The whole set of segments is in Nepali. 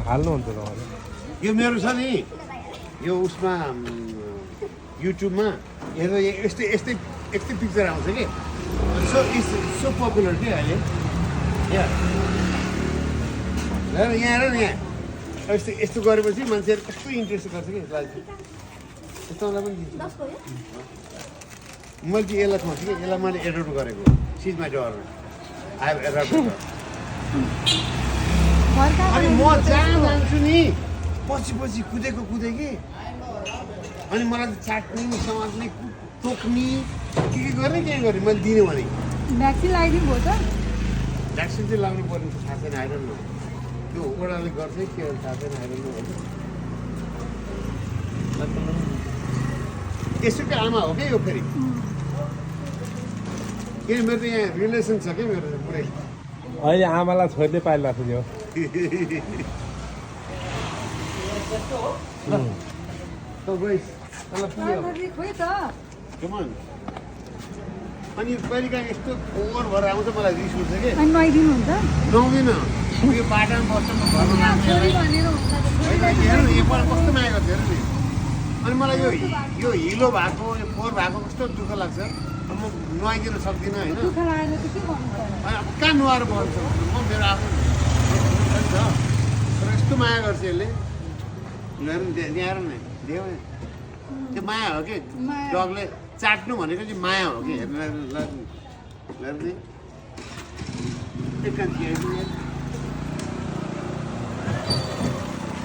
हाल्नुहुन्छ तपाईँले यो मेरो छ नि यो उसमा युट्युबमा हेर्दा यस्तै यस्तै यस्तै पिक्चर आउँछ कि सो पपुलर के अहिले यहाँ हेर यहाँ हेर न यहाँ यस्तो यस्तो गरेपछि मान्छेहरू कस्तो इन्ट्रेस्ट गर्छ कि यसलाई यस्तोलाई पनि दिन्छु मैले चाहिँ यसलाई खुवाउँछु कि यसलाई मैले एडप्ट गरेको सिज माई डर आई हेभ एडप्टेड अनि म जहाँ जान्छु नि पछि पछि कुदेको कि अनि मलाई चाट्ने समात्ने टोक्ने के गर्ने मैले दिने भने भ्याक्सिन लगाइदिनु भयो त भ्याक्सिन चाहिँ लाउनु पर्ने थाहा छैन आइरहनु त्यो ओडाले गर्छ के थाहा छैन आइरहनु होइन यसोकै आमा हो क्या यो फेरि किन मेरो त यहाँ रिलेसन छ क्या मेरो पुरै अहिले आमालाई छोरीले पालिरहेको थियो खोइ त अनि कहिलेकाहीँ यस्तो ओभर भएर आउँछ मलाई रिस उठ्छ कि अनि नुहाइदिनु हुन्छ नुहाउँदिनँ यो बाटामा बस्छ म घरमा छोरी भनेर हुन्छ त छोरीलाई हेर्नु एकपल्ट कस्तो माया गर्छ हेर्नु नि अनि मलाई यो हिलो भएको यो फोहोर भएको कस्तो दुःख लाग्छ म नुहाइदिन सक्दिनँ होइन दुःख लागेर त के गर्नु पर्यो अब कहाँ नुहाएर बस्छ म मेरो आफ्नो छ तर यस्तो माया गर्छ यसले हेर्नु ल्याएर नै देऊ त्यो माया हो कि डगले चाट्नु भनेको चाहिँ माया हो कि हेर्नु हेर्ने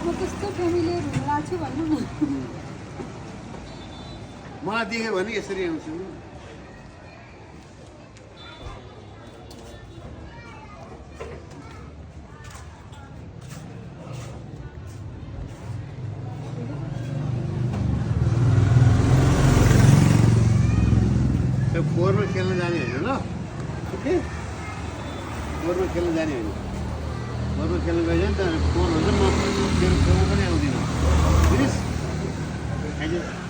म त्यस्तो फ्यामिली हुनु छु भन्नु न मलाई देख्यो भने यसरी आउँछु त्यो फोहोरमा खेल्न जाने होइन ल ओके फोहोरमा खेल्न जाने होइन फोहोरमा खेल्न गइन्छ नि त फोहोर हुन्छ म मेरो छेउमा पनि आउँदिनँ बुझिस्